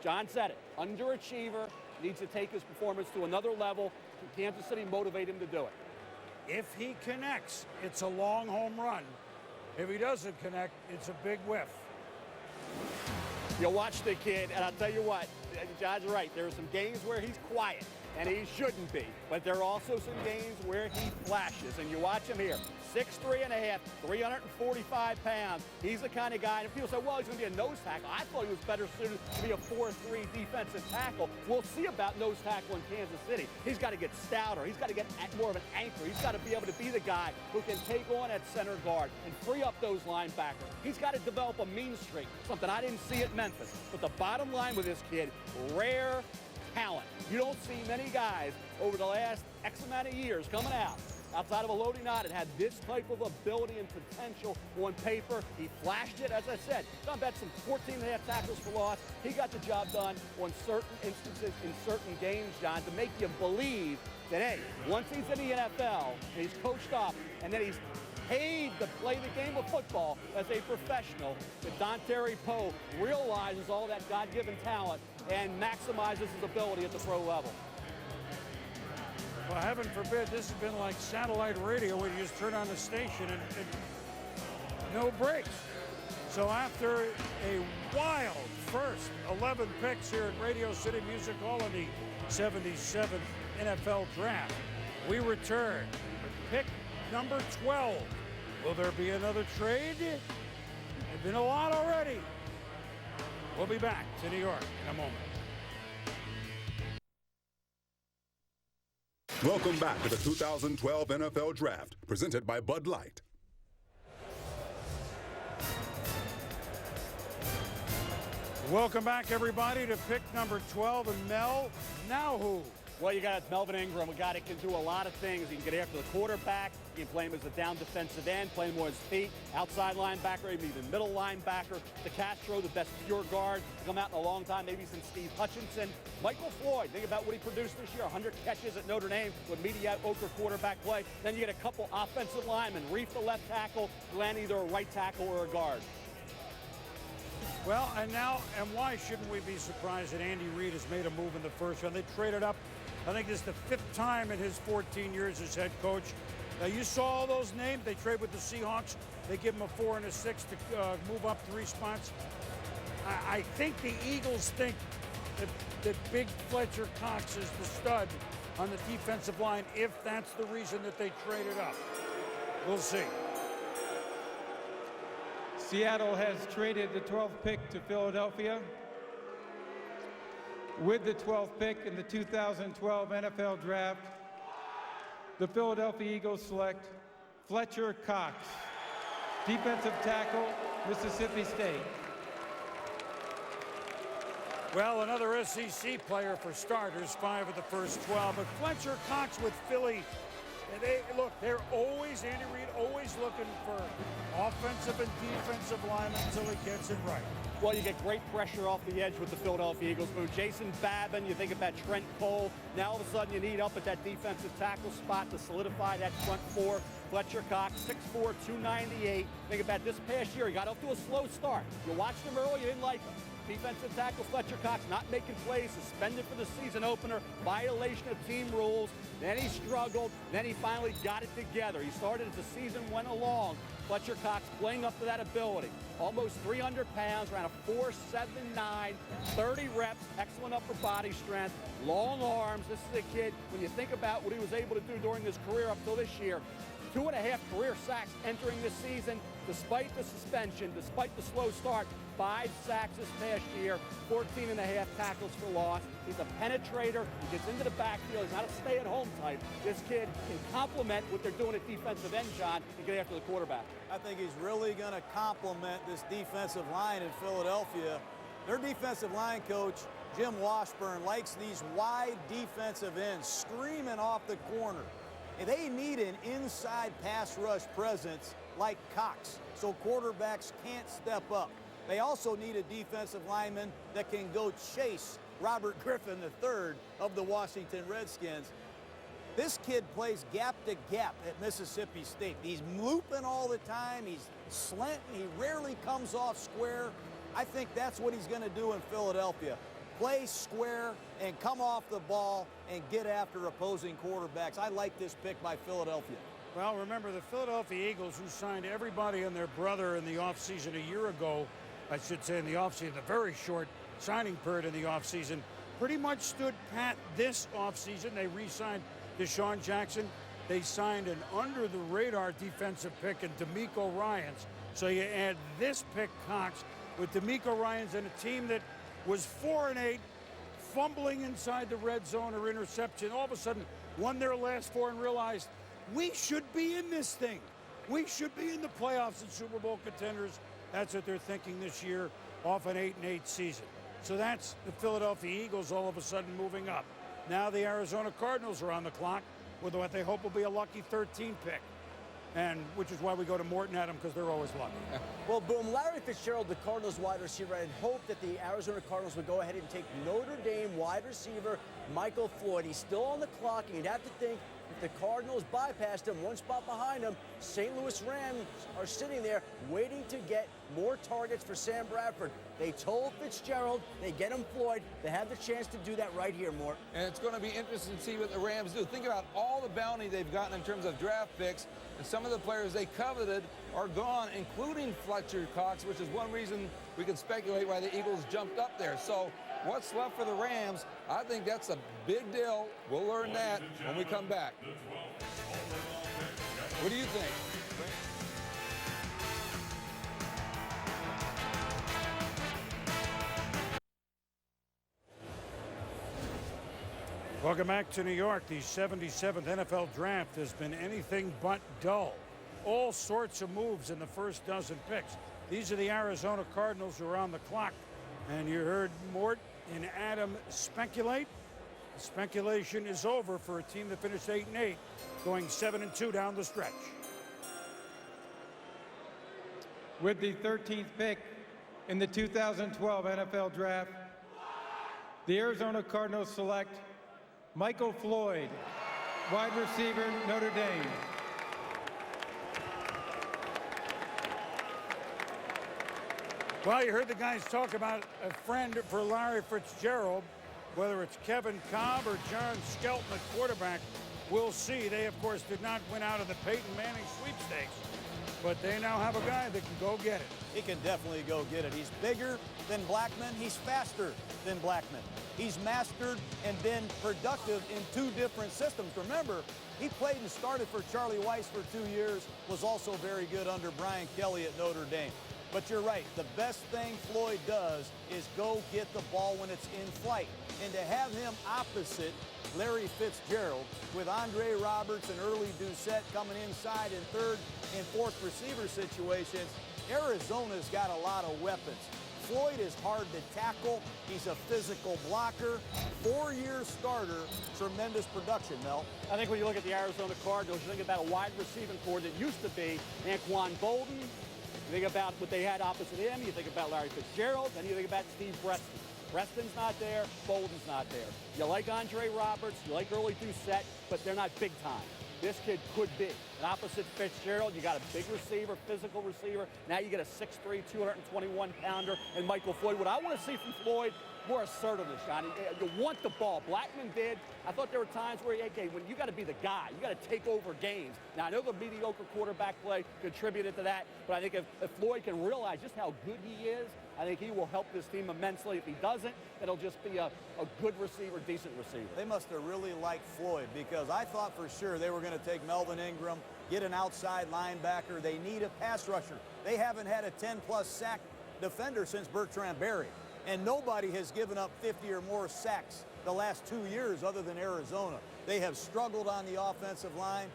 John said it, underachiever, needs to take his performance to another level. Kansas City motivate him to do it. If he connects, it's a long home run. If he doesn't connect, it's a big whiff. You'll watch the kid, and I'll tell you what, John's right. There are some games where he's quiet, and he shouldn't be. But there are also some games where he flashes, and you watch him here. 6'3½", 345 pounds. He's the kind of guy, and people say, well, he's going to be a nose tackle. I thought he was better suited to be a 4-3 defensive tackle. We'll see about nose tackle in Kansas City. He's got to get stouter. He's got to get more of an anchor. He's got to be able to be the guy who can take on at center guard and free up those linebackers. He's got to develop a mean streak, something I didn't see at Memphis. But the bottom line with this kid, rare talent. You don't see many guys over the last X amount of years coming out outside of a Elodi Nada that had this type of ability and potential on paper. He flashed it, as I said. Done bet some 14.5 tackles for loss. He got the job done on certain instances in certain games, John, to make you believe that, hey, once he's in the NFL and he's coached up and then he's paid to play the game of football as a professional, that Dontari Poe realizes all that God-given talent and maximizes his ability at the pro level. Well, heaven forbid, this has been like satellite radio where you just turn on the station and no breaks. So after a wild first 11 picks here at Radio City Music Hall in the 77th NFL Draft, we return with pick number 12. Will there be another trade? There's been a lot already. We'll be back to New York in a moment. Welcome back to the 2012 NFL Draft, presented by Bud Light. Welcome back, everybody, to pick number 12. And Mel, now who? Well, you got Melvin Ingram, a guy that can do a lot of things. He can get after the quarterback. You can play him as a down defensive end, play him more his feet, outside linebacker, maybe even middle linebacker. DeCastro, the best pure guard, come out in a long time, maybe since Steve Hutchinson. Michael Floyd, think about what he produced this year, 100 catches at Notre Dame with mediocre quarterback play. Then you get a couple offensive linemen, Reef the left tackle, Glenn either a right tackle or a guard. Well, and why shouldn't we be surprised that Andy Reid has made a move in the first round? They traded up. I think this is the 5th time in his 14 years as head coach. Now, you saw all those names. They trade with the Seahawks. They give him a 4 and a 6 to move up 3 spots. I think the Eagles think that big Fletcher Cox is the stud on the defensive line, if that's the reason that they traded up. We'll see. Seattle has traded the 12th pick to Philadelphia. With the 12th pick in the 2012 NFL Draft, the Philadelphia Eagles select Fletcher Cox, defensive tackle, Mississippi State. Well, another SEC player for starters, 5 of the first 12. But Fletcher Cox with Philly, they're always, Andy Reid, always looking for offensive and defensive linemen until he gets it right. Well, you get great pressure off the edge with the Philadelphia Eagles move. Jason Babin, you think about Trent Cole. Now all of a sudden you need up at that defensive tackle spot to solidify that front 4. Fletcher Cox, 6'4", 298. Think about this past year. He got off to a slow start. You watched him early, you didn't like him. Defensive tackle Fletcher Cox not making plays, suspended for the season opener, violation of team rules. Then he struggled. Then he finally got it together. He started as the season went along. Fletcher Cox playing up to that ability. Almost 300 pounds, around a 4.79, 30 reps, excellent upper body strength, long arms. This is a kid, when you think about what he was able to do during his career up till this year, 2.5 career sacks entering this season, despite the suspension, despite the slow start. 5 sacks this past year, 14.5 tackles for loss. He's a penetrator. He gets into the backfield. He's not a stay-at-home type. This kid can complement what they're doing at defensive end, John, and get after the quarterback. I think he's really going to complement this defensive line in Philadelphia. Their defensive line coach, Jim Washburn, likes these wide defensive ends screaming off the corner. And they need an inside pass rush presence like Cox, so quarterbacks can't step up. They also need a defensive lineman that can go chase Robert Griffin III of the Washington Redskins. This kid plays gap to gap at Mississippi State. He's looping all the time. He's slanting. He rarely comes off square. I think that's what he's going to do in Philadelphia. play square and come off the ball and get after opposing quarterbacks. I like this pick by Philadelphia. Well, remember the Philadelphia Eagles, who signed everybody and their brother in the offseason a year ago, I should say in the offseason, the very short signing period in the offseason, pretty much stood pat this offseason. They re-signed Deshaun Jackson. They signed an under-the-radar defensive pick in DeMeco Ryans. So you add this pick, Cox, with DeMeco Ryans and a team that was 4-8, fumbling inside the red zone or interception, all of a sudden won their last 4 and realized, we should be in this thing. We should be in the playoffs and Super Bowl contenders. That's what they're thinking this year off an 8-8 season. So that's the Philadelphia Eagles all of a sudden moving up. Now the Arizona Cardinals are on the clock with what they hope will be a lucky 13 pick. And which is why we go to Morton Adam, because they're always lucky. Well, boom, Larry Fitzgerald, the Cardinals wide receiver, had hoped that the Arizona Cardinals would go ahead and take Notre Dame wide receiver Michael Floyd. He's still on the clock, and you'd have to think if the Cardinals bypassed him, one spot behind him, St. Louis Rams are sitting there waiting to get more targets for Sam Bradford. They told Fitzgerald they get him Floyd. They have the chance to do that right here, Mort. And it's going to be interesting to see what the Rams do. Think about all the bounty they've gotten in terms of draft picks, and some of the players they coveted are gone, including Fletcher Cox, which is one reason we can speculate why the Eagles jumped up there. So what's left for the Rams, I think that's a big deal. We'll learn that when we come back. What do you think? Welcome back to New York. The 77th NFL draft has been anything but dull. All sorts of moves in the first dozen picks. These are the Arizona Cardinals who are on the clock. And you heard Mort and Adam speculate. The speculation is over for a team that finished 8-8, going 7-2 down the stretch. With the 13th pick in the 2012 NFL Draft, the Arizona Cardinals select Michael Floyd, wide receiver, Notre Dame. Well, you heard the guys talk about a friend for Larry Fitzgerald, whether it's Kevin Cobb or John Skelton at quarterback. We'll see. They, of course, did not win out of the Peyton Manning sweepstakes, but they now have a guy that can go get it. He can definitely go get it. He's bigger than Blackman. He's faster than Blackman. He's mastered and been productive in 2 different systems. Remember, he played and started for Charlie Weiss for 2 years, was also very good under Brian Kelly at Notre Dame. But you're right, the best thing Floyd does is go get the ball when it's in flight. And to have him opposite Larry Fitzgerald with Andre Roberts and Early Doucette coming inside in 3rd and 4th receiver situations, Arizona's got a lot of weapons. Floyd is hard to tackle. He's a physical blocker. 4-year starter. Tremendous production, Mel. I think when you look at the Arizona Cardinals, you think about a wide receiving core that used to be Anquan Bolden. You think about what they had opposite him. You think about Larry Fitzgerald. Then you think about Steve Preston. Preston's not there. Bolden's not there. You like Andre Roberts. You like Early Doucette, but they're not big time. This kid could be. And opposite Fitzgerald, you got a big receiver, physical receiver. Now you get a 6'3", 221-pounder and Michael Floyd. What I want to see from Floyd, more assertiveness, Johnny. You want the ball. Blackman did. I thought there were times where, okay, when you got to be the guy, you got to take over games. Now, I know the mediocre quarterback play contributed to that, but I think if Floyd can realize just how good he is, I think he will help this team immensely. If he doesn't, it'll just be a good receiver, decent receiver. They must have really liked Floyd because I thought for sure they were going to take Melvin Ingram, get an outside linebacker. They need a pass rusher. They haven't had a 10-plus sack defender since Bertrand Berry. And nobody has given up 50 or more sacks the last 2 years other than Arizona. They have struggled on the offensive line.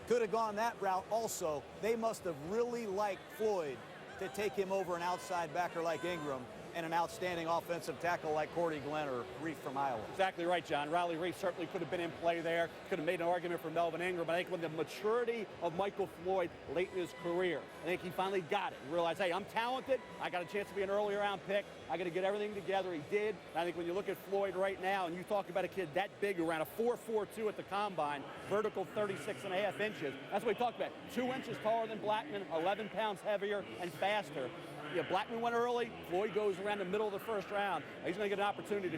Could have gone that route also. They must have really liked Floyd to take him over an outside backer like Ingram and an outstanding offensive tackle like Cordy Glenn or Reif from Iowa. Exactly right, John. Riley Reif certainly could have been in play there. Could have made an argument for Melvin Ingram. But I think when the maturity of Michael Floyd late in his career, I think he finally got it and realized, hey, I'm talented. I got a chance to be an early round pick. I got to get everything together. He did. And I think when you look at Floyd right now and you talk about a kid that big who ran a 4.42 at the combine, vertical 36.5 inches, that's what we talked about. 2 inches taller than Blackman, 11 pounds heavier and faster. Yeah, Blackman went early. Floyd goes around the middle of the first round. He's going to get an opportunity to